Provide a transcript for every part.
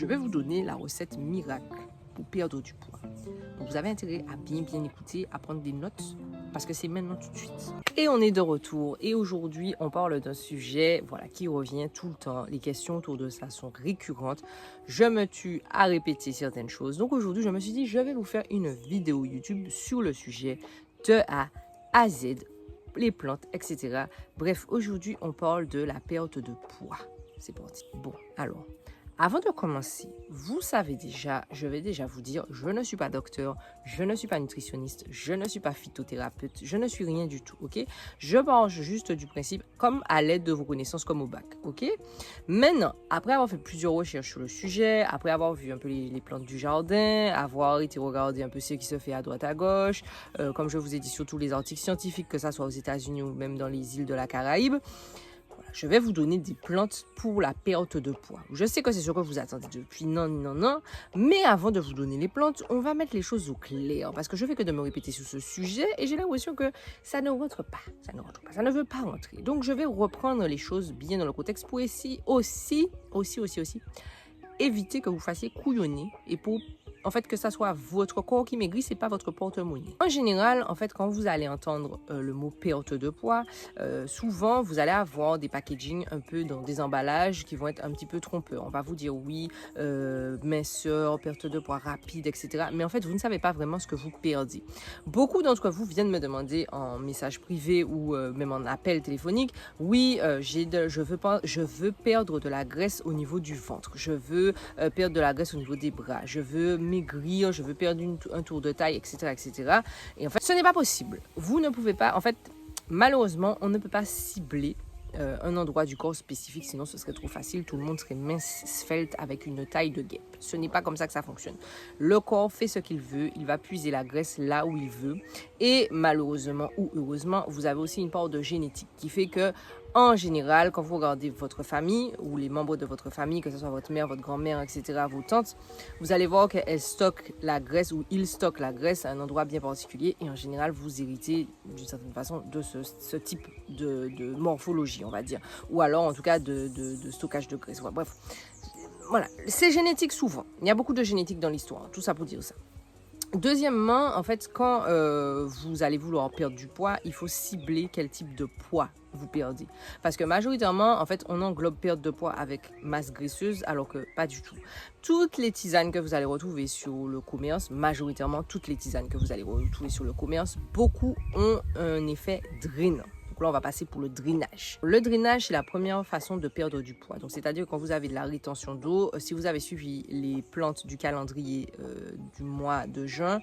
Je vais vous donner la recette miracle pour perdre du poids. Donc vous avez intérêt à bien écouter, à prendre des notes parce que c'est maintenant tout de suite. Et on est de retour et aujourd'hui on parle d'un sujet qui revient tout le temps. Les questions autour de ça sont récurrentes. Je me tue à répéter certaines choses. Donc aujourd'hui je me suis dit je vais vous faire une vidéo YouTube sur le sujet de A à Z, les plantes, etc. Bref, aujourd'hui on parle de la perte de poids. C'est parti. Bon, alors... Avant de commencer, vous savez déjà, je vais déjà vous dire, je ne suis pas docteur, je ne suis pas nutritionniste, je ne suis pas phytothérapeute, je ne suis rien du tout, ok? Je parle juste du principe comme à l'aide de vos connaissances comme au bac, ok? Maintenant, après avoir fait plusieurs recherches sur le sujet, après avoir vu un peu les plantes du jardin, avoir été regarder un peu ce qui se fait à droite à gauche, comme je vous ai dit sur tous les articles scientifiques, que ça soit aux États-Unis ou même dans les îles de la Caraïbe, je vais vous donner des plantes pour la perte de poids. Je sais que c'est ce que vous attendez depuis non. Mais avant de vous donner les plantes, on va mettre les choses au clair. Parce que je fais que de me répéter sur ce sujet et j'ai l'impression que ça ne rentre pas. Ça ne veut pas rentrer. Donc je vais reprendre les choses bien dans le contexte pour aussi éviter que vous fassiez couillonner et pour que ça soit votre corps qui maigrit, c'est pas votre porte-monnaie. En général, quand vous allez entendre le mot perte de poids, souvent vous allez avoir des packaging un peu dans des emballages qui vont être un petit peu trompeurs. On va vous dire oui, minceur, perte de poids rapide, etc. Mais en fait, vous ne savez pas vraiment ce que vous perdez. Beaucoup d'entre vous viennent me demander en message privé ou même en appel téléphonique, oui, je veux perdre de la graisse au niveau du ventre, je veux perdre de la graisse au niveau des bras, je veux maigrir, je veux perdre un tour de taille, etc. Et en fait, ce n'est pas possible. Vous ne pouvez pas, malheureusement, on ne peut pas cibler un endroit du corps spécifique, sinon ce serait trop facile, tout le monde serait mince, svelte, avec une taille de guêpe. Ce n'est pas comme ça que ça fonctionne. Le corps fait ce qu'il veut, il va puiser la graisse là où il veut, et malheureusement ou heureusement, vous avez aussi une part de génétique qui fait que en général, quand vous regardez votre famille ou les membres de votre famille, que ce soit votre mère, votre grand-mère, etc., vos tantes, vous allez voir qu'elles stockent la graisse ou ils stockent la graisse à un endroit bien particulier et en général, vous héritez d'une certaine façon de ce type de morphologie, on va dire, ou alors en tout cas de stockage de graisse. Bref, voilà, c'est génétique souvent. Il y a beaucoup de génétique dans l'histoire, tout ça pour dire ça. Deuxièmement, quand vous allez vouloir perdre du poids, il faut cibler quel type de poids vous perdez. Parce que majoritairement, on englobe perte de poids avec masse graisseuse, alors que pas du tout. Toutes les tisanes que vous allez retrouver sur le commerce, majoritairement toutes les tisanes que vous allez retrouver sur le commerce, beaucoup ont un effet drainant. Là, on va passer pour le drainage. Le drainage, c'est la première façon de perdre du poids. Donc, c'est-à-dire quand vous avez de la rétention d'eau, si vous avez suivi les plantes du calendrier du mois de juin,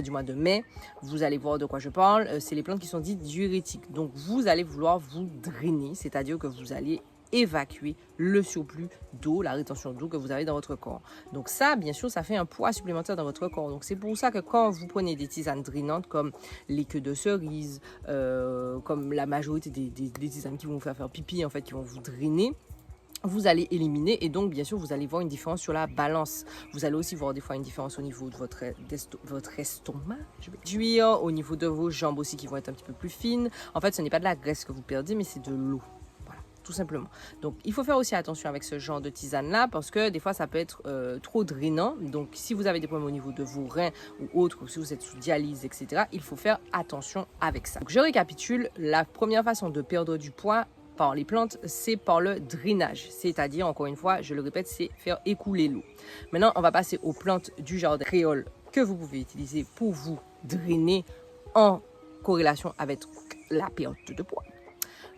du mois de mai, vous allez voir de quoi je parle. C'est les plantes qui sont dites diurétiques. Donc, vous allez vouloir vous drainer, c'est-à-dire que vous allez évacuer le surplus d'eau, la rétention d'eau que vous avez dans votre corps. Donc ça, bien sûr, ça fait un poids supplémentaire dans votre corps. Donc c'est pour ça que quand vous prenez des tisanes drainantes comme les queues de cerise, comme la majorité des tisanes qui vont vous faire pipi, qui vont vous drainer, vous allez éliminer et donc bien sûr vous allez voir une différence sur la balance. Vous allez aussi voir des fois une différence au niveau de votre estomac, au niveau de vos jambes aussi qui vont être un petit peu plus fines. Ce n'est pas de la graisse que vous perdez mais c'est de l'eau. Tout simplement. Donc, il faut faire aussi attention avec ce genre de tisane-là parce que des fois, ça peut être trop drainant. Donc, si vous avez des problèmes au niveau de vos reins ou autres, ou si vous êtes sous dialyse, etc., il faut faire attention avec ça. Donc, je récapitule. La première façon de perdre du poids par les plantes, c'est par le drainage. C'est-à-dire, encore une fois, je le répète, c'est faire écouler l'eau. Maintenant, on va passer aux plantes du jardin créole que vous pouvez utiliser pour vous drainer en corrélation avec la perte de poids.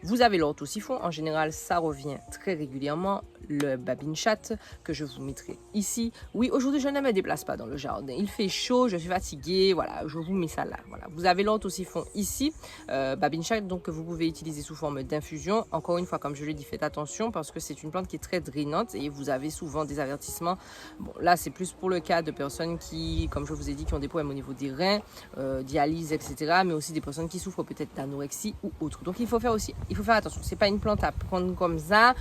Vous avez l'orthosiphon, en général ça revient très régulièrement, le babinchat que je vous mettrai ici. Oui, aujourd'hui je ne me déplace pas dans le jardin, il fait chaud, je suis fatiguée, voilà, je vous mets ça là. Voilà. Vous avez l'orthosiphon ici, babinchat donc que vous pouvez utiliser sous forme d'infusion. Encore une fois, comme je l'ai dit, faites attention parce que c'est une plante qui est très drainante et vous avez souvent des avertissements. Bon, là c'est plus pour le cas de personnes qui, comme je vous ai dit, qui ont des problèmes au niveau des reins, dialyse, etc. Mais aussi des personnes qui souffrent peut-être d'anorexie ou autre. Donc il faut faire attention, c'est pas une plante à prendre comme ça.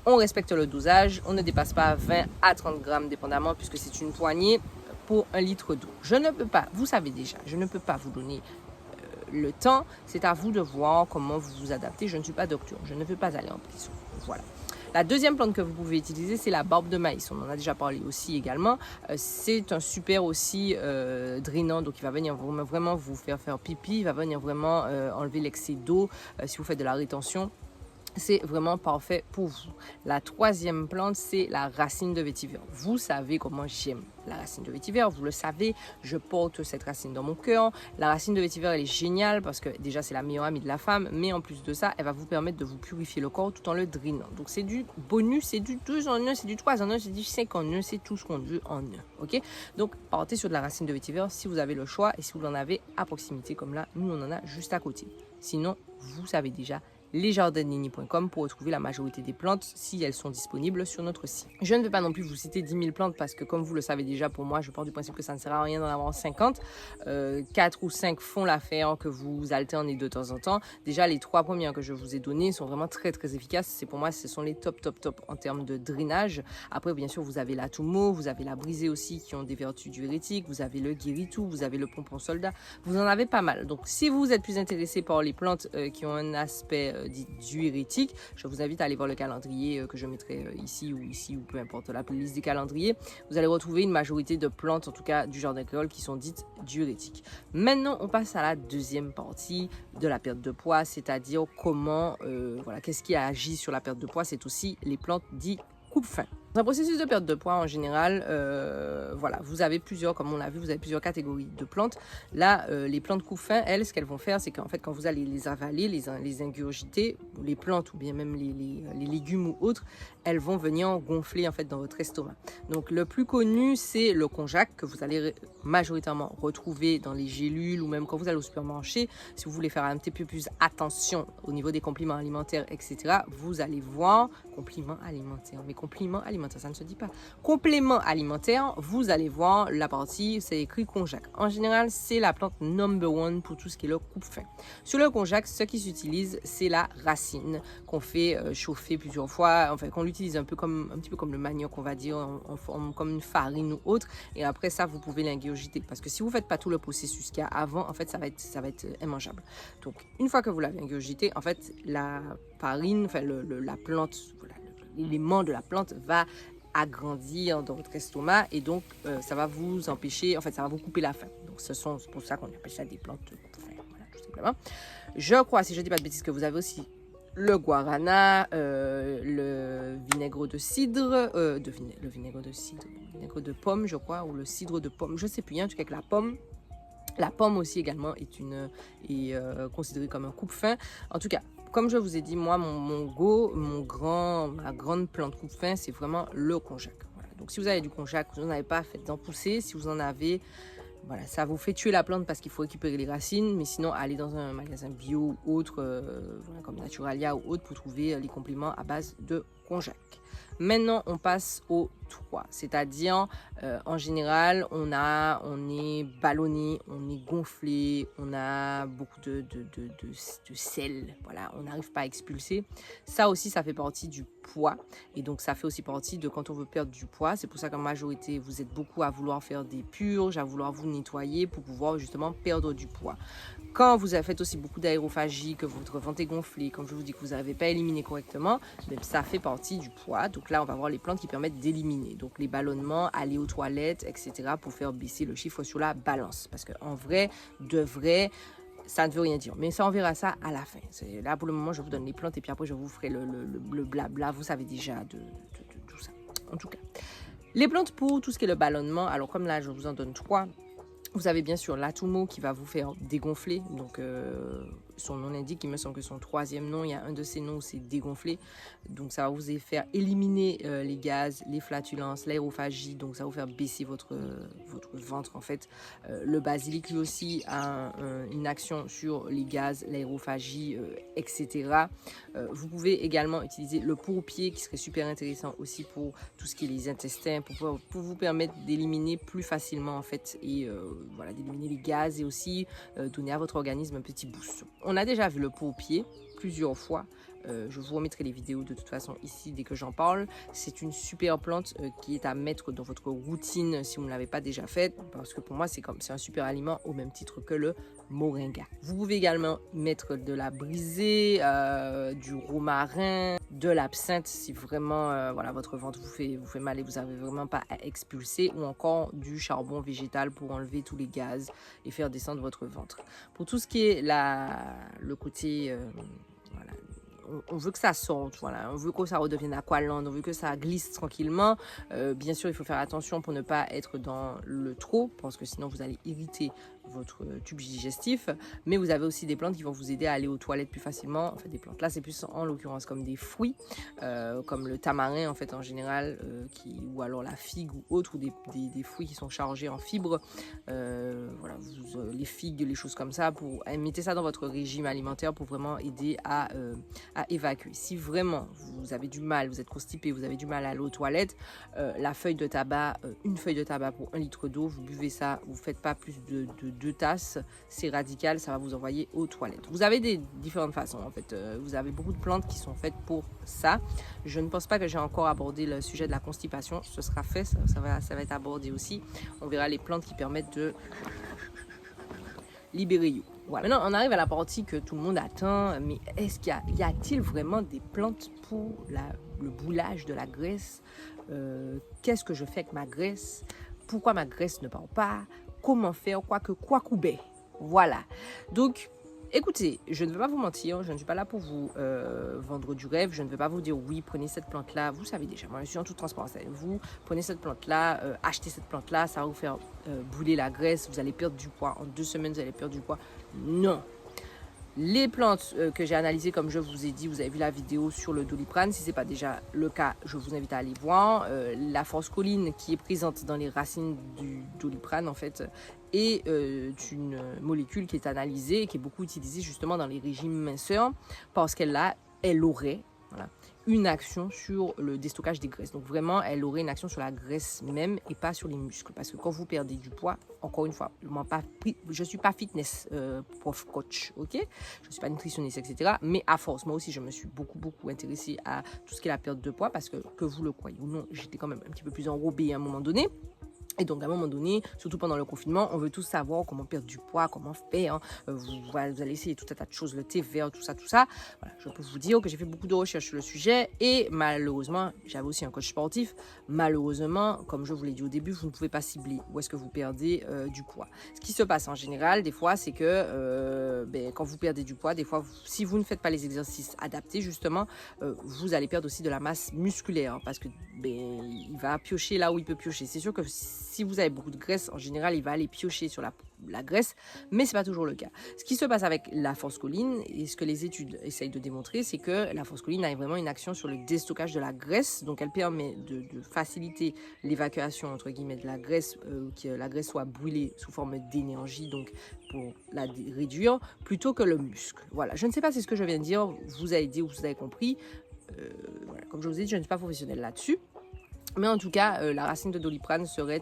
On respecte le dosage, on ne dépasse pas 20 à 30 grammes dépendamment puisque c'est une poignée pour 1 litre d'eau. Je ne peux pas, vous savez déjà, je ne peux pas vous donner le temps. C'est à vous de voir comment vous vous adaptez. Je ne suis pas docteur, je ne veux pas aller en prison. Voilà. La deuxième plante que vous pouvez utiliser, c'est la barbe de maïs. On en a déjà parlé aussi également. C'est un super aussi drainant, donc il va venir vraiment vous faire pipi, il va venir vraiment enlever l'excès d'eau si vous faites de la rétention. C'est vraiment parfait pour vous. La troisième plante, c'est la racine de vétiver. Vous savez comment j'aime la racine de vétiver, vous le savez, je porte cette racine dans mon cœur. La racine de vétiver, elle est géniale parce que déjà, c'est la meilleure amie de la femme, mais en plus de ça, elle va vous permettre de vous purifier le corps tout en le drainant. Donc, c'est du bonus, c'est du 2 en 1, c'est du 3 en 1, c'est du 5 en 1, c'est tout ce qu'on veut en 1. Ok? Donc, partez sur de la racine de vétiver si vous avez le choix et si vous en avez à proximité, comme là, nous, on en a juste à côté. Sinon, vous savez déjà lesjardinini.com pour retrouver la majorité des plantes si elles sont disponibles sur notre site. Je ne vais pas non plus vous citer 10 000 plantes parce que comme vous le savez déjà, pour moi, je pars du principe que ça ne sert à rien d'en avoir 50. 4 ou 5 font l'affaire que vous alternez de temps en temps. Déjà, les 3 premières que je vous ai données sont vraiment très très efficaces. C'est pour moi, ce sont les top en termes de drainage. Après, bien sûr, vous avez la Tumo, vous avez la brisée aussi qui ont des vertus diurétiques, vous avez le guéritou, vous avez le pompon soldat. Vous en avez pas mal. Donc, si vous êtes plus intéressé par les plantes qui ont un aspect diurétique, je vous invite à aller voir le calendrier que je mettrai ici ou peu importe la playlist des calendriers. Vous allez retrouver une majorité de plantes, en tout cas du jardin créole, qui sont dites diurétiques. Maintenant, on passe à la deuxième partie de la perte de poids, c'est-à-dire comment, qu'est-ce qui agit sur la perte de poids, c'est aussi les plantes dites coupe-faim. Dans un processus de perte de poids, en général, vous avez plusieurs, comme on l'a vu, vous avez plusieurs catégories de plantes. Là, les plantes coupe-faim, elles, ce qu'elles vont faire, c'est qu'en fait, quand vous allez les avaler, les ingurgiter, les plantes ou bien même les légumes ou autres, elles vont venir gonfler en fait dans votre estomac. Donc, le plus connu, c'est le konjac que vous allez majoritairement retrouver dans les gélules ou même quand vous allez au supermarché. Si vous voulez faire un petit peu plus attention au niveau des compléments alimentaires, etc., vous allez voir compléments alimentaires. Mais compléments alimentaires, ça ne se dit pas. Complément alimentaire, vous allez voir la partie, c'est écrit konjac. En général, c'est la plante number one pour tout ce qui est le coupe-faim. Sur le konjac, ce qui s'utilise, c'est la racine qu'on fait chauffer plusieurs fois, enfin qu'on l'utilise un petit peu comme le manioc, on va dire, comme une farine ou autre. Et après ça, vous pouvez l'ingurgiter. Parce que si vous ne faites pas tout le processus qu'il y a avant, en fait, ça va être immangeable. Donc, une fois que vous l'avez ingurgité, en fait, la farine, enfin la plante, l'élément de la plante va agrandir dans votre estomac et donc ça va vous empêcher, en fait ça va vous couper la faim. Donc c'est pour ça qu'on appelle ça des plantes coupe-faim, voilà, tout simplement. Je crois, si je ne dis pas de bêtises, que vous avez aussi le guarana, le vinaigre de cidre, le vinaigre de pomme, je crois, ou le cidre de pomme, je ne sais plus, en tout cas que la pomme. La pomme aussi également est considérée comme un coupe-faim. En tout cas, comme je vous ai dit, moi, ma grande plante coupe-faim, c'est vraiment le konjac. Voilà. Donc, si vous avez du konjac, vous n'en avez pas, faites-en pousser. Si vous en avez, voilà, ça vous fait tuer la plante parce qu'il faut récupérer les racines. Mais sinon, allez dans un magasin bio ou autre, comme Naturalia ou autre, pour trouver les compléments à base de konjac. Maintenant, on passe au 3, c'est-à-dire en général, on est ballonné, on est gonflé, on a beaucoup de sel, voilà, on n'arrive pas à expulser. Ça aussi, ça fait partie du poids et donc ça fait aussi partie de quand on veut perdre du poids. C'est pour ça qu'en majorité, vous êtes beaucoup à vouloir faire des purges, à vouloir vous nettoyer pour pouvoir justement perdre du poids. Quand vous faites aussi beaucoup d'aérophagie, que votre ventre est gonflé, comme je vous dis que vous n'arrivez pas à éliminer correctement, même ça fait partie du poids. Donc là, on va voir les plantes qui permettent d'éliminer. Donc les ballonnements, aller aux toilettes, etc. pour faire baisser le chiffre sur la balance. Parce qu'en vrai, de vrai, ça ne veut rien dire. Mais ça, on verra ça à la fin. Là, pour le moment, je vous donne les plantes et puis après, je vous ferai le blabla. Vous savez déjà de tout ça. En tout cas, les plantes pour tout ce qui est le ballonnement, alors comme là, je vous en donne 3. Vous avez bien sûr l'Atumo qui va vous faire dégonfler. Donc, son nom l'indique, il me semble que son 3e nom, il y a un de ses noms, c'est dégonfler. Donc, ça va vous faire éliminer les gaz, les flatulences, l'aérophagie. Donc, ça va vous faire baisser votre ventre, en fait. Le basilic, lui aussi, a une action sur les gaz, l'aérophagie, etc. Vous pouvez également utiliser le pourpier qui serait super intéressant aussi pour tout ce qui est les intestins, pour vous permettre d'éliminer plus facilement, en fait, et d'éliminer les gaz et aussi donner à votre organisme un petit boost. On a déjà vu le pourpier plusieurs fois. Je vous remettrai les vidéos de toute façon ici dès que j'en parle. C'est une super plante qui est à mettre dans votre routine si vous ne l'avez pas déjà faite, parce que pour moi c'est un super aliment au même titre que le moringa. Vous pouvez également mettre de la brisée, du romarin, de l'absinthe si vraiment voilà, votre ventre vous fait mal et vous n'avez vraiment pas à expulser, ou encore du charbon végétal pour enlever tous les gaz et faire descendre votre ventre. Pour tout ce qui est le côté voilà, on veut que ça sorte, voilà, on veut que ça redevienne aqualand, on veut que ça glisse tranquillement. Bien sûr, il faut faire attention pour ne pas être dans le trop, parce que sinon vous allez irriter votre tube digestif. Mais vous avez aussi des plantes qui vont vous aider à aller aux toilettes plus facilement. En fait, des plantes là, c'est plus en l'occurrence comme des fruits, comme le tamarin en fait en général, ou alors la figue ou autre, ou des fruits qui sont chargés en fibres. Voilà, les figues, les choses comme ça, mettez ça dans votre régime alimentaire pour vraiment aider à évacuer. Si vraiment vous avez du mal, vous êtes constipé, vous avez du mal à aller aux toilettes, une feuille de tabac pour 1 litre d'eau, vous buvez ça, vous faites pas plus de 2 tasses, c'est radical, ça va vous envoyer aux toilettes. Vous avez des différentes façons en fait, vous avez beaucoup de plantes qui sont faites pour ça. Je ne pense pas que j'ai encore abordé le sujet de la constipation, ce sera fait, ça va être abordé aussi. On verra les plantes qui permettent de libérer you. Voilà. Maintenant, on arrive à la partie que tout le monde attend, mais est-ce qu'il y a-t-il vraiment des plantes pour le boulage de la graisse? Qu'est-ce que je fais avec ma graisse? Pourquoi ma graisse ne part pas? Comment faire? Quoi couper? Voilà. Donc, écoutez, je ne vais pas vous mentir, je ne suis pas là pour vous vendre du rêve, je ne vais pas vous dire oui, prenez cette plante-là, vous savez déjà, moi je suis en toute transparence avec vous, prenez cette plante-là, achetez cette plante-là, ça va vous faire brûler la graisse, vous allez perdre du poids, en 2 semaines vous allez perdre du poids. Non. Les plantes que j'ai analysées, comme je vous ai dit, vous avez vu la vidéo sur le Doliprane. Si ce n'est pas déjà le cas, je vous invite à aller voir. La forscoline qui est présente dans les racines du Doliprane, en fait, est une molécule qui est analysée et qui est beaucoup utilisée justement dans les régimes minceurs parce qu'elle aurait voilà, une action sur le déstockage des graisses. Donc vraiment, elle aurait une action sur la graisse même et pas sur les muscles. Parce que quand vous perdez du poids, encore une fois, je ne suis pas fitness prof coach, ok? Je ne suis pas nutritionniste, etc. Mais à force, moi aussi, je me suis beaucoup intéressée à tout ce qui est la perte de poids parce que vous le croyez ou non, j'étais quand même un petit peu plus enrobée à un moment donné. Et donc, à un moment donné, surtout pendant le confinement, on veut tous savoir comment perdre du poids, comment faire. Vous allez essayer tout un tas de choses, le thé vert, tout ça. Voilà, je peux vous dire que j'ai fait beaucoup de recherches sur le sujet et malheureusement, j'avais aussi un coach sportif. Malheureusement, comme je vous l'ai dit au début, vous ne pouvez pas cibler où est-ce que vous perdez du poids. Ce qui se passe en général, des fois, c'est que quand vous perdez du poids, des fois, si vous ne faites pas les exercices adaptés, justement, vous allez perdre aussi de la masse musculaire parce que il va piocher là où il peut piocher. C'est sûr que si vous avez beaucoup de graisse, en général, il va aller piocher sur la graisse, mais ce n'est pas toujours le cas. Ce qui se passe avec la forscoline, et ce que les études essayent de démontrer, c'est que la forscoline a vraiment une action sur le déstockage de la graisse, donc elle permet de faciliter l'évacuation, entre guillemets, de la graisse, que la graisse soit brûlée sous forme d'énergie, donc pour la réduire, plutôt que le muscle. Voilà, je ne sais pas si ce que je viens de dire vous a aidé ou vous avez compris. Voilà, comme je vous ai dit, je ne suis pas professionnelle là-dessus. Mais en tout cas, la racine de Doliprane serait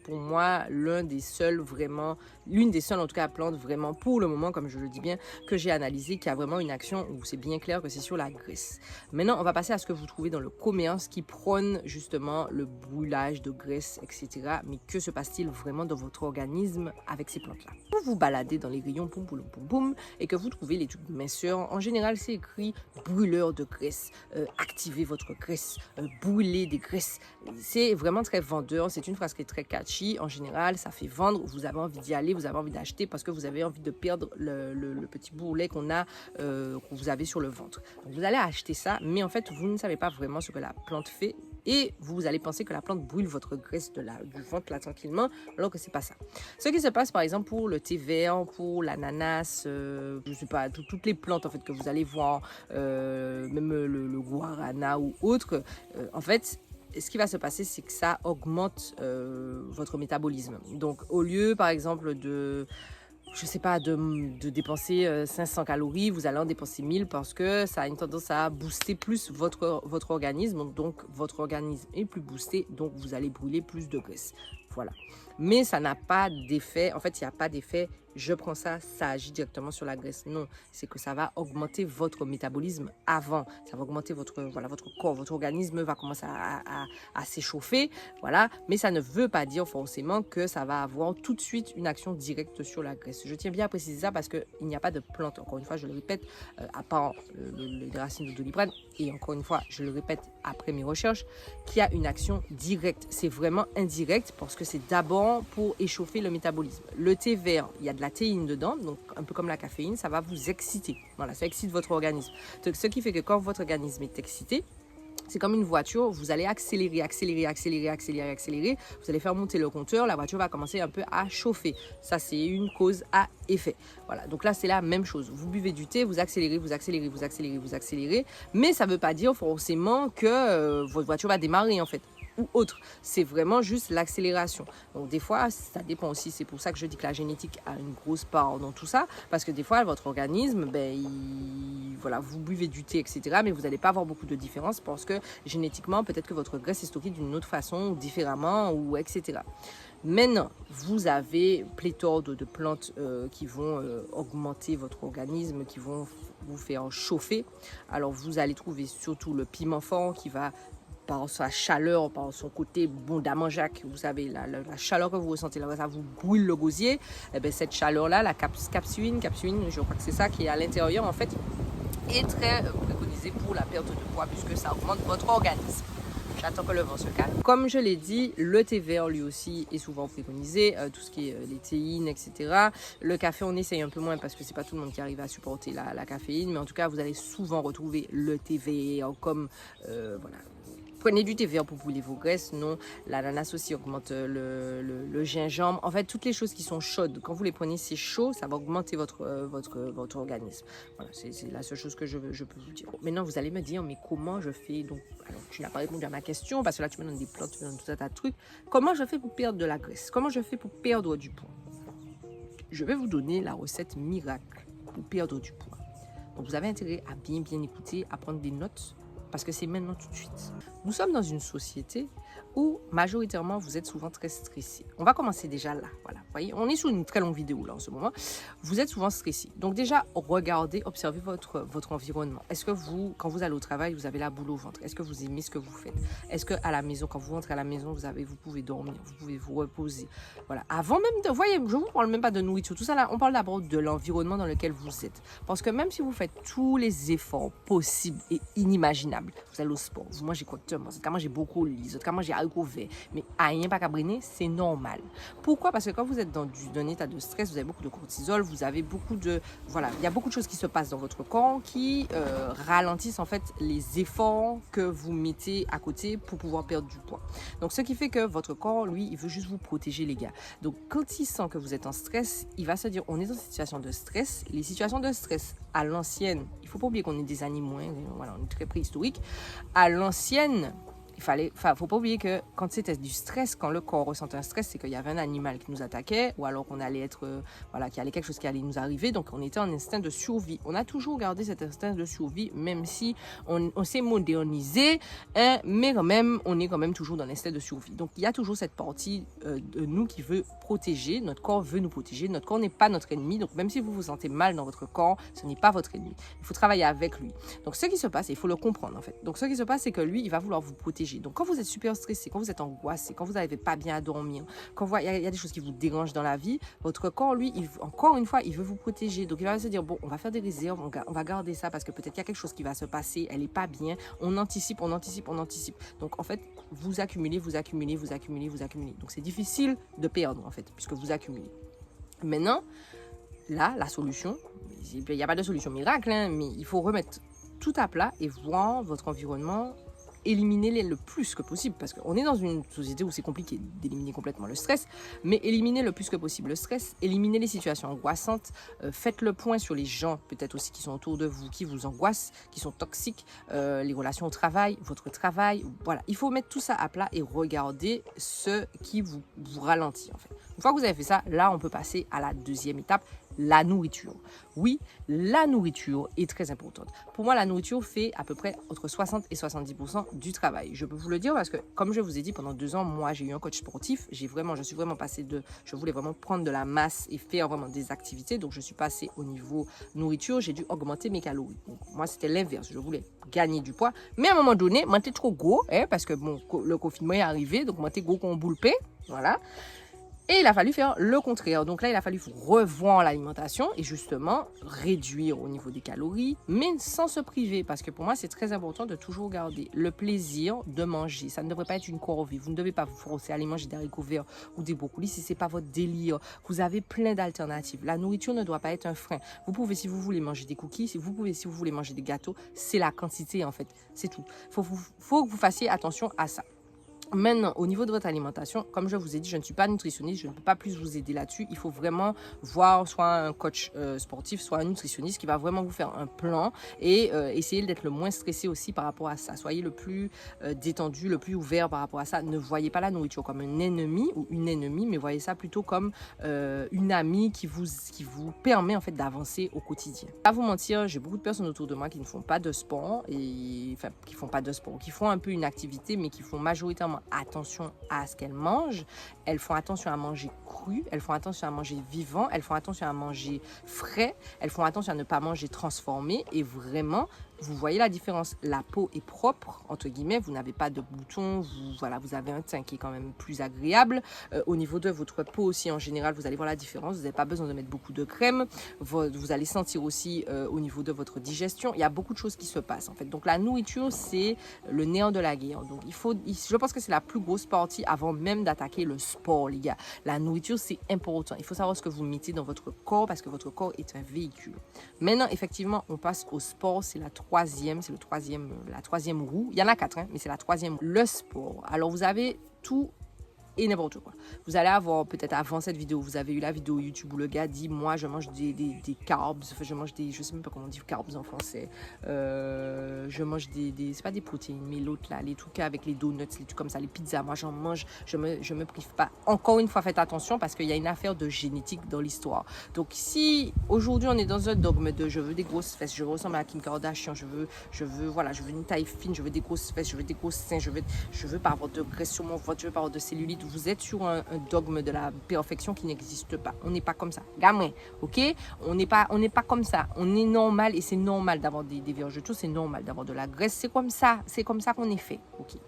pour moi l'une des seules en tout cas plantes vraiment pour le moment, comme je le dis bien, que j'ai analysé, qui a vraiment une action où c'est bien clair que c'est sur la graisse. Maintenant, on va passer à ce que vous trouvez dans le commerce qui prône justement le brûlage de graisse, etc. Mais que se passe-t-il vraiment dans votre organisme avec ces plantes-là? Vous vous baladez dans les rayons boum, et que vous trouvez les tubes minceurs, en général, c'est écrit brûleur de graisse, activez votre graisse, brûlez des graisse. C'est vraiment très vendeur, c'est une phrase qui est très catchy. En général, ça fait vendre, vous avez envie d'y aller, vous avez envie d'acheter parce que vous avez envie de perdre le petit bourrelet que vous avez sur le ventre. Donc, vous allez acheter ça, mais en fait, vous ne savez pas vraiment ce que la plante fait et vous allez penser que la plante brûle votre graisse du ventre là tranquillement, alors que c'est pas ça. Ce qui se passe par exemple pour le thé vert, pour l'ananas, je sais pas, toutes les plantes en fait que vous allez voir, même le guarana ou autre, en fait, ce qui va se passer, c'est que ça augmente votre métabolisme. Donc, au lieu, par exemple, de dépenser 500 calories, vous allez en dépenser 1000 parce que ça a une tendance à booster plus votre organisme. Donc, votre organisme est plus boosté, donc vous allez brûler plus de graisse. Voilà. Mais ça n'a pas d'effet, en fait, il n'y a pas d'effet je prends ça, ça agit directement sur la graisse. Non, c'est que ça va augmenter votre métabolisme avant. Ça va augmenter votre corps, votre organisme va commencer à s'échauffer. Voilà, mais ça ne veut pas dire forcément que ça va avoir tout de suite une action directe sur la graisse. Je tiens bien à préciser ça parce qu'il n'y a pas de plante, encore une fois, je le répète, à part les racines de Doliprane, et encore une fois, je le répète après mes recherches, qui a une action directe. C'est vraiment indirect parce que c'est d'abord pour échauffer le métabolisme. Le thé vert, il y a de la théine dedans, donc un peu comme la caféine, ça va vous exciter. Voilà, ça excite votre organisme. Ce qui fait que quand votre organisme est excité, c'est comme une voiture, vous allez accélérer. Vous allez faire monter le compteur, la voiture va commencer un peu à chauffer. Ça, c'est une cause à effet. Voilà, donc là, c'est la même chose. Vous buvez du thé, vous accélérez. Mais ça ne veut pas dire forcément que votre voiture va démarrer, en fait, ou autre. C'est vraiment juste l'accélération. Donc des fois, ça dépend aussi. C'est pour ça que je dis que la génétique a une grosse part dans tout ça. Parce que des fois, votre organisme, voilà, vous buvez du thé, etc. Mais vous n'allez pas avoir beaucoup de différence parce que génétiquement, peut-être que votre graisse est stockée d'une autre façon, ou différemment, ou etc. Maintenant, vous avez pléthore de plantes qui vont augmenter votre organisme, qui vont vous faire chauffer. Alors, vous allez trouver surtout le piment fort qui va, par sa chaleur, par son côté bondamment Jacques, vous savez, la chaleur que vous ressentez là, ça vous brûle le gosier, et bien cette chaleur-là, la capsuine, je crois que c'est ça qui est à l'intérieur en fait, est très préconisée pour la perte de poids puisque ça augmente votre organisme. J'attends que le vent se calme. Comme je l'ai dit, le thé vert lui aussi est souvent préconisé, tout ce qui est les théines, etc. Le café, on essaye un peu moins parce que c'est pas tout le monde qui arrive à supporter la caféine, mais en tout cas, vous allez souvent retrouver le thé vert comme, voilà. Prenez du thé vert pour brûler vos graisses, non. L'ananas aussi augmente le gingembre. En fait, toutes les choses qui sont chaudes, quand vous les prenez, c'est chaud, ça va augmenter votre organisme. Voilà, c'est la seule chose que je peux vous dire. Maintenant, vous allez me dire, mais comment je fais donc, alors, tu n'as pas répondu à ma question, parce que là, tu me donnes des plantes, tu me donnes tout un tas de trucs. Comment je fais pour perdre de la graisse? Comment je fais pour perdre du poids? Je vais vous donner la recette miracle pour perdre du poids. Donc, vous avez intérêt à bien écouter, à prendre des notes, parce que c'est maintenant tout de suite. Nous sommes dans une société où majoritairement vous êtes souvent très stressé. On va commencer déjà là, voilà. Vous voyez, on est sur une très longue vidéo là en ce moment. Vous êtes souvent stressé. Donc déjà, regardez, observez votre environnement. Est-ce que vous, quand vous allez au travail, vous avez la boule au ventre? Est-ce que vous aimez ce que vous faites? Est-ce que à la maison, quand vous rentrez à la maison, vous pouvez dormir, vous pouvez vous reposer. Voilà. Avant même de, voyez, je vous parle même pas de nourriture, tout ça là, on parle d'abord de l'environnement dans lequel vous êtes. Parce que même si vous faites tous les efforts possibles et inimaginables, vous allez au sport, vous mangez correctement, vous mangez beaucoup de vous mangez haricots verts, mais rien pas qu'à brûler, c'est normal. Pourquoi? Parce que quand vous êtes dans un état de stress, vous avez beaucoup de cortisol, vous avez beaucoup de, voilà, il y a beaucoup de choses qui se passent dans votre corps qui ralentissent en fait les efforts que vous mettez à côté pour pouvoir perdre du poids. Donc ce qui fait que votre corps, lui, il veut juste vous protéger, les gars. Donc quand il sent que vous êtes en stress, il va se dire, on est dans une situation de stress. Les situations de stress à l'ancienne, il faut pas oublier qu'on est des animaux, hein, voilà, on est très préhistorique. À l'ancienne, faut pas oublier que quand c'était du stress, quand le corps ressentait un stress, c'est qu'il y avait un animal qui nous attaquait, ou alors qu'on allait être, voilà, qu'il y allait quelque chose qui allait nous arriver, donc on était en instinct de survie. On a toujours gardé cet instinct de survie, même si on s'est modernisé, hein, mais quand même, on est quand même toujours dans l'instinct de survie. Donc il y a toujours cette partie de nous qui veut protéger, notre corps veut nous protéger, notre corps n'est pas notre ennemi, donc même si vous vous sentez mal dans votre corps, ce n'est pas votre ennemi. Il faut travailler avec lui. Donc ce qui se passe, il faut le comprendre en fait. Donc ce qui se passe, c'est que lui, il va vouloir vous protéger. Donc quand vous êtes super stressé, quand vous êtes angoissé, quand vous n'arrivez pas bien à dormir, quand il y a des choses qui vous dérangent dans la vie, votre corps, lui, encore une fois, il veut vous protéger. Donc il va se dire, bon, on va faire des réserves, on va garder ça parce que peut-être qu'il y a quelque chose qui va se passer, elle n'est pas bien, on anticipe. Donc en fait, vous accumulez. Donc c'est difficile de perdre en fait, puisque vous accumulez. Maintenant, là, la solution, il n'y a pas de solution miracle, hein, mais il faut remettre tout à plat et voir votre environnement, éliminer le plus que possible, parce qu'on est dans une société où c'est compliqué d'éliminer complètement le stress, mais éliminer le plus que possible le stress, éliminer les situations angoissantes, faites le point sur les gens peut-être aussi qui sont autour de vous, qui vous angoissent, qui sont toxiques, les relations au travail, votre travail, voilà, il faut mettre tout ça à plat et regarder ce qui vous ralentit en fait. Une fois que vous avez fait ça, là on peut passer à la deuxième étape, la nourriture. Oui, la nourriture est très importante. Pour moi, la nourriture fait à peu près entre 60 et 70% du travail. Je peux vous le dire parce que, comme je vous ai dit, pendant 2 ans, moi, j'ai eu un coach sportif. Je suis vraiment passée je voulais vraiment prendre de la masse et faire vraiment des activités. Donc, je suis passée au niveau nourriture. J'ai dû augmenter mes calories. Donc, moi, c'était l'inverse. Je voulais gagner du poids. Mais à un moment donné, moi, j'étais trop gros, parce que bon, le confinement est arrivé. Donc, moi, j'étais gros comme boule paix. Voilà. Et il a fallu faire le contraire. Donc là, il a fallu revoir l'alimentation et justement réduire au niveau des calories, mais sans se priver. Parce que pour moi, c'est très important de toujours garder le plaisir de manger. Ça ne devrait pas être une corvée. Vous ne devez pas vous forcer à aller manger des haricots verts ou des brocolis si ce n'est pas votre délire. Vous avez plein d'alternatives. La nourriture ne doit pas être un frein. Vous pouvez, si vous voulez manger des cookies, si vous voulez manger des gâteaux, c'est la quantité en fait. C'est tout. Faut que vous fassiez attention à ça. Maintenant, au niveau de votre alimentation, comme je vous ai dit, je ne suis pas nutritionniste, je ne peux pas plus vous aider là-dessus. Il faut vraiment voir soit un coach sportif, soit un nutritionniste qui va vraiment vous faire un plan et essayer d'être le moins stressé aussi par rapport à ça. Soyez le plus détendu, le plus ouvert par rapport à ça. Ne voyez pas la nourriture comme un ennemi ou une ennemie, mais voyez ça plutôt comme une amie qui vous permet en fait d'avancer au quotidien. Pas vous mentir, j'ai beaucoup de personnes autour de moi qui ne font pas de sport qui font un peu une activité, mais qui font majoritairement attention à ce qu'elles mangent. Elles font attention à manger cru, elles font attention à manger vivant, elles font attention à manger frais, elles font attention à ne pas manger transformé et vraiment, vous voyez la différence. La peau est propre, entre guillemets, vous n'avez pas de boutons, vous avez un teint qui est quand même plus agréable. Au niveau de votre peau aussi, en général, vous allez voir la différence. Vous n'avez pas besoin de mettre beaucoup de crème. Vous allez sentir aussi au niveau de votre digestion. Il y a beaucoup de choses qui se passent, en fait. Donc, la nourriture, c'est le nerf de la guerre. Donc, je pense que c'est la plus grosse partie avant même d'attaquer le sport, les gars. La nourriture, c'est important. Il faut savoir ce que vous mettez dans votre corps parce que votre corps est un véhicule. Maintenant, effectivement, on passe au sport. C'est la troisième roue. Il y en a 4, mais c'est la troisième. Le sport. Alors, vous avez tout et n'importe quoi. Vous allez avoir, peut-être avant cette vidéo, vous avez eu la vidéo YouTube où le gars dit, moi, je mange des carbs, je sais même pas comment on dit carbs en français. Je mange c'est pas des protéines, mais l'autre là, les trucs avec les donuts, les trucs comme ça, les pizzas, moi j'en mange, je me prive pas. Encore une fois, faites attention parce qu'il y a une affaire de génétique dans l'histoire. Donc si aujourd'hui on est dans un dogme de je veux des grosses fesses, je veux ressembler à Kim Kardashian, je veux une taille fine, je veux des grosses fesses, je veux des gros seins, je veux pas avoir de graisse sur mon ventre, je veux pas avoir de cellulite. Vous êtes sur un dogme de la perfection qui n'existe pas. On n'est pas comme ça. Gamin, ok? On n'est pas comme ça. On est normal et c'est normal d'avoir des verges de tout, c'est normal d'avoir de la graisse. C'est comme ça qu'on est fait, ok?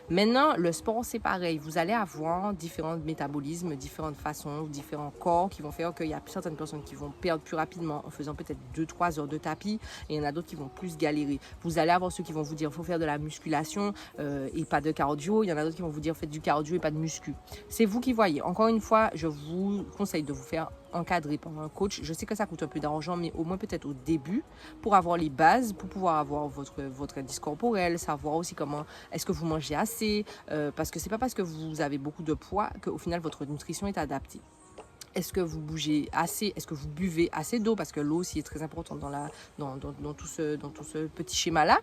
Maintenant, le sport, c'est pareil. Vous allez avoir différents métabolismes, différentes façons, différents corps qui vont faire qu'il y a certaines personnes qui vont perdre plus rapidement en faisant peut-être 2-3 heures de tapis et il y en a d'autres qui vont plus galérer. Vous allez avoir ceux qui vont vous dire qu'il faut faire de la musculation et pas de cardio. Il y en a d'autres qui vont vous dire faites du cardio et pas de muscu. C'est vous qui voyez. Encore une fois, je vous conseille de vous faire encadré par un coach. Je sais que ça coûte un peu d'argent, mais au moins peut-être au début, pour avoir les bases, pour pouvoir avoir votre indice corporel, savoir aussi comment est-ce que vous mangez assez, parce que c'est pas parce que vous avez beaucoup de poids qu'au final votre nutrition est adaptée. Est-ce que vous bougez assez? Est-ce que vous buvez assez d'eau? Parce que l'eau aussi est très importante dans tout ce petit schéma-là.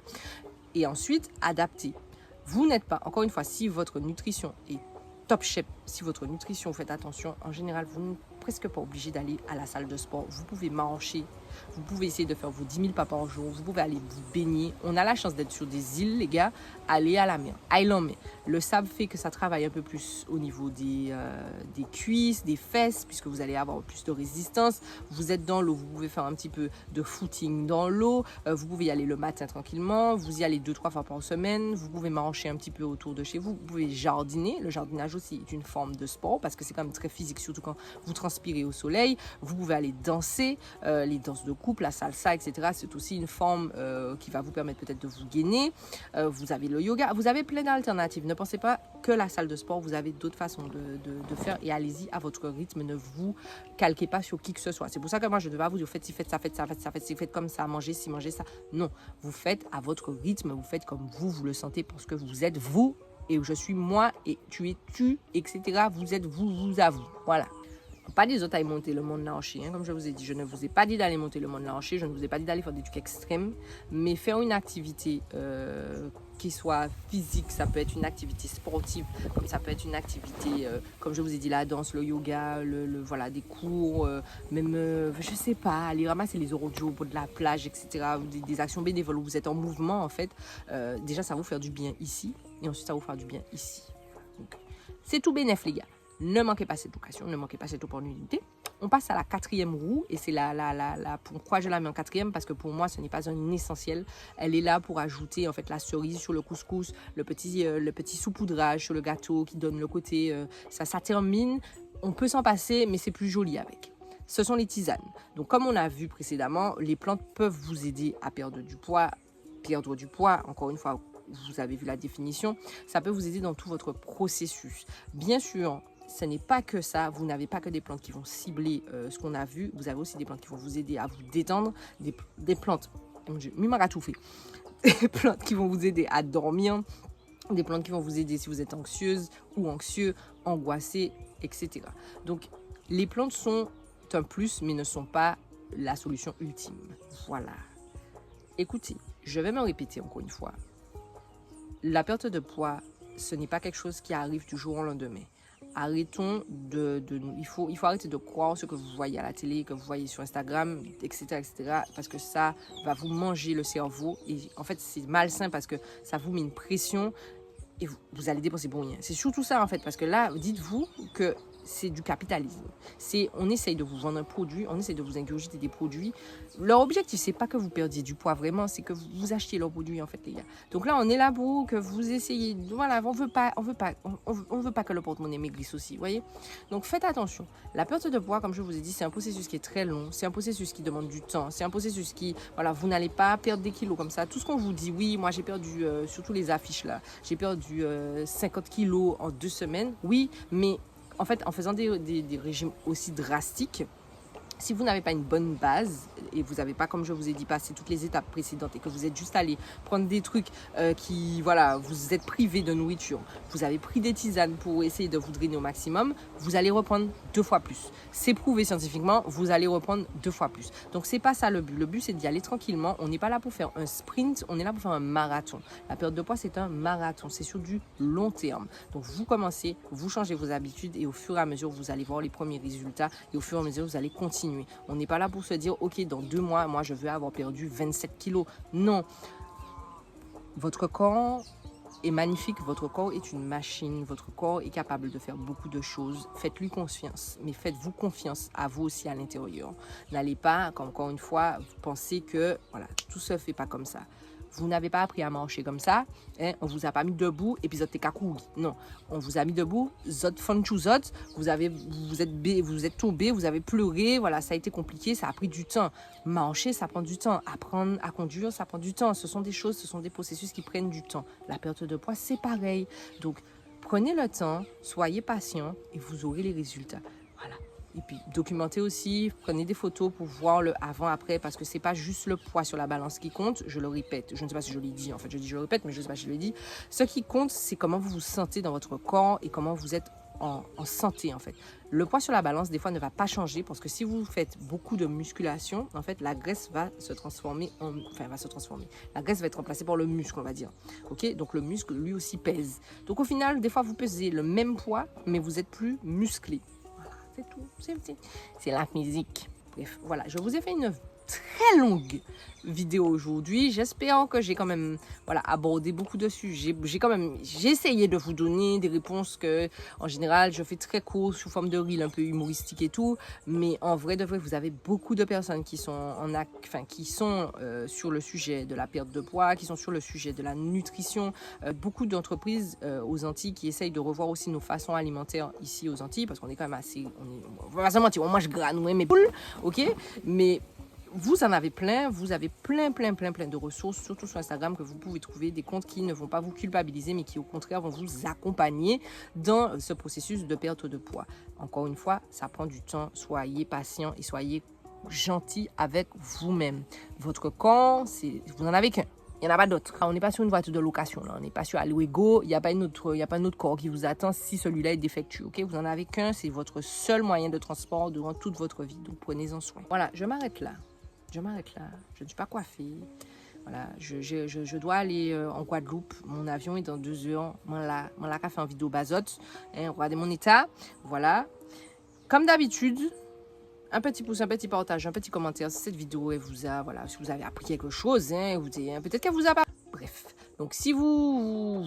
Et ensuite, adapter. Vous n'êtes pas, encore une fois, si votre nutrition est top shape, si votre nutrition, vous faites attention, en général, vous n'êtes presque pas obligé d'aller à la salle de sport. Vous pouvez marcher, vous pouvez essayer de faire vos 10 000 pas par jour, vous pouvez aller vous baigner. On a la chance d'être sur des îles, les gars. Allez à la mer, allez en mer. Le sable fait que ça travaille un peu plus au niveau des cuisses, des fesses, puisque vous allez avoir plus de résistance. Vous êtes dans l'eau, vous pouvez faire un petit peu de footing dans l'eau. Vous pouvez y aller le matin tranquillement. Vous y allez 2-3 fois par semaine. Vous pouvez marcher un petit peu autour de chez vous. Vous pouvez jardiner. Le jardinage aussi est une forme de sport parce que c'est quand même très physique, surtout quand vous transpirez au soleil. Vous pouvez aller danser, les danses de couple, la salsa, etc. C'est aussi une forme qui va vous permettre peut-être de vous gainer. Vous avez le yoga. Vous avez plein d'alternatives. Ne pensez pas que la salle de sport, vous avez d'autres façons de faire et allez-y à votre rythme. Ne vous calquez pas sur qui que ce soit. C'est pour ça que moi, je ne vais pas vous dire faites ci, faites ça, faites ça, faites ça, faites comme ça, mangez ci, mangez ça. Non, vous faites à votre rythme, vous faites comme vous le sentez parce que vous êtes vous et je suis moi et tu es tu, etc. Vous êtes vous à vous. Voilà. Pas des autres à monter le monde lâché, comme je vous ai dit. Je ne vous ai pas dit d'aller monter le monde lâché, je ne vous ai pas dit d'aller faire des trucs extrêmes, mais faire une activité qui soit physique, ça peut être une activité sportive, comme ça peut être une activité, comme je vous ai dit, la danse, le yoga, voilà, des cours, même, je sais pas, aller ramasser les orodios au bord de la plage, etc. Des actions bénévoles où vous êtes en mouvement, en fait. Déjà, ça va vous faire du bien ici, et ensuite, ça va vous faire du bien ici. Donc, c'est tout bénef, les gars. Ne manquez pas cette occasion, ne manquez pas cette opportunité. On passe à la 4e roue et c'est pourquoi je la mets en 4e, parce que pour moi ce n'est pas un essentiel. Elle est là pour ajouter en fait la cerise sur le couscous, le petit saupoudrage sur le gâteau qui donne le côté, ça termine. On peut s'en passer, mais c'est plus joli avec. Ce sont les tisanes. Donc comme on a vu précédemment, les plantes peuvent vous aider à perdre du poids. Perdre du poids, encore une fois, vous avez vu la définition, ça peut vous aider dans tout votre processus. Bien sûr, ce n'est pas que ça, vous n'avez pas que des plantes qui vont cibler ce qu'on a vu, vous avez aussi des plantes qui vont vous aider à vous détendre, des plantes, mon Dieu, des plantes qui vont vous aider à dormir, des plantes qui vont vous aider si vous êtes anxieuse ou anxieux, angoissé, etc. Donc, les plantes sont un plus, mais ne sont pas la solution ultime. Voilà. Écoutez, je vais me répéter encore une fois. La perte de poids, ce n'est pas quelque chose qui arrive du jour au lendemain. Arrêtons il faut arrêter de croire ce que vous voyez à la télé, que vous voyez sur Instagram, etc., parce que ça va vous manger le cerveau. Et en fait, c'est malsain parce que ça vous met une pression et vous allez dépenser pour rien. C'est surtout ça, en fait, parce que là, dites-vous que c'est du capitalisme. On essaye de vous vendre un produit, on essaye de vous ingurgiter des produits. Leur objectif, c'est pas que vous perdiez du poids vraiment, c'est que vous achetiez leurs produits, en fait, les gars. Donc là, on est là pour que vous essayez. Voilà, on veut pas que le porte-monnaie maigrisse aussi, vous voyez. Donc faites attention. La perte de poids, comme je vous ai dit, c'est un processus qui est très long, c'est un processus qui demande du temps, c'est un processus qui, voilà, vous n'allez pas perdre des kilos comme ça. Tout ce qu'on vous dit, oui, moi j'ai perdu, surtout les affiches là, j'ai perdu 50 kilos en 2 semaines, oui, mais en fait, en faisant des régimes aussi drastiques, si vous n'avez pas une bonne base et vous n'avez pas, comme je vous ai dit, passé toutes les étapes précédentes et que vous êtes juste allé prendre des trucs qui, voilà, vous êtes privé de nourriture, vous avez pris des tisanes pour essayer de vous drainer au maximum, vous allez reprendre 2 fois plus. C'est prouvé scientifiquement, vous allez reprendre 2 fois plus. Donc, c'est pas ça le but. Le but, c'est d'y aller tranquillement. On n'est pas là pour faire un sprint, on est là pour faire un marathon. La perte de poids, c'est un marathon. C'est sur du long terme. Donc, vous commencez, vous changez vos habitudes et au fur et à mesure, vous allez voir les premiers résultats et au fur et à mesure, vous allez continuer. On n'est pas là pour se dire, ok, dans 2 mois, moi, je veux avoir perdu 27 kilos. Non. Votre corps est magnifique, votre corps est une machine, votre corps est capable de faire beaucoup de choses. Faites-lui confiance, mais faites-vous confiance à vous aussi à l'intérieur. N'allez pas, encore une fois, penser que, voilà, tout se fait pas comme ça. Vous n'avez pas appris à marcher comme ça, hein? On vous a pas mis debout et puis vous êtes kakoui. Non, on vous a mis debout, zot fanchouzot, vous êtes tombé, vous avez pleuré, voilà, ça a été compliqué, ça a pris du temps. Marcher, ça prend du temps. Apprendre à conduire, ça prend du temps. Ce sont des choses, ce sont des processus qui prennent du temps. La perte de poids, c'est pareil. Donc, prenez le temps, soyez patient et vous aurez les résultats. Voilà. Et puis, documentez aussi, prenez des photos pour voir le avant-après, parce que c'est pas juste le poids sur la balance qui compte, je le répète. Je ne sais pas si je l'ai dit, en fait, je le répète, mais je ne sais pas si je l'ai dit. Ce qui compte, c'est comment vous vous sentez dans votre corps et comment vous êtes en santé, en fait. Le poids sur la balance, des fois, ne va pas changer, parce que si vous faites beaucoup de musculation, en fait, la graisse va se transformer La graisse va être remplacée par le muscle, on va dire. Ok? Donc, le muscle, lui aussi, pèse. Donc, au final, des fois, vous pesez le même poids, mais vous êtes plus musclé. C'est tout, c'est la musique. Bref, voilà, je vous ai fait une très longue vidéo aujourd'hui. J'espère que j'ai quand même abordé beaucoup de sujets. J'ai essayé de vous donner des réponses que, en général, je fais très court sous forme de reel un peu humoristique et tout. Mais en vrai de vrai, vous avez beaucoup de personnes qui sont sur le sujet de la perte de poids, qui sont sur le sujet de la nutrition. Beaucoup d'entreprises aux Antilles qui essayent de revoir aussi nos façons alimentaires ici aux Antilles, parce qu'on est quand même on va pas se mentir, on mange gras, nous, mais poules, ok? Mais vous en avez plein, vous avez plein de ressources, surtout sur Instagram, que vous pouvez trouver des comptes qui ne vont pas vous culpabiliser, mais qui au contraire vont vous accompagner dans ce processus de perte de poids. Encore une fois, ça prend du temps, soyez patient et soyez gentil avec vous-même. Votre corps, vous n'en avez qu'un. Il n'y en a pas d'autres. On n'est pas sur une voiture de location, là. On n'est pas sur Allwego. Il n'y a pas un autre corps qui vous attend si celui-là est défectueux. Okay? Vous n'en avez qu'un. C'est votre seul moyen de transport durant toute votre vie. Donc, prenez-en soin. Voilà, je m'arrête là. Je ne suis pas coiffée. Voilà, je dois aller en Guadeloupe. Mon avion est dans 2 heures. Moi, là, fait en vidéo bazote. Hein, regardez mon état. Voilà. Comme d'habitude, un petit pouce, un petit partage, un petit commentaire si cette vidéo elle vous a, voilà, si vous avez appris quelque chose, hein, peut-être qu'elle vous a pas. Bref, donc si vous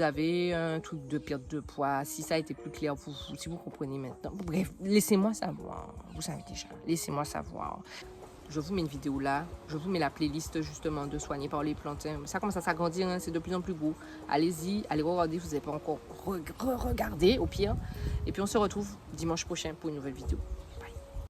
avez un truc de perte de poids, si ça a été plus clair pour vous, si vous comprenez maintenant, bref, laissez-moi savoir. Vous savez déjà, laissez-moi savoir. Je vous mets une vidéo là, je vous mets la playlist justement de Soigner par les plantes. Ça commence à s'agrandir, hein, c'est de plus en plus gros. Allez-y, allez regarder, vous n'avez pas encore regardé au pire. Et puis on se retrouve dimanche prochain pour une nouvelle vidéo.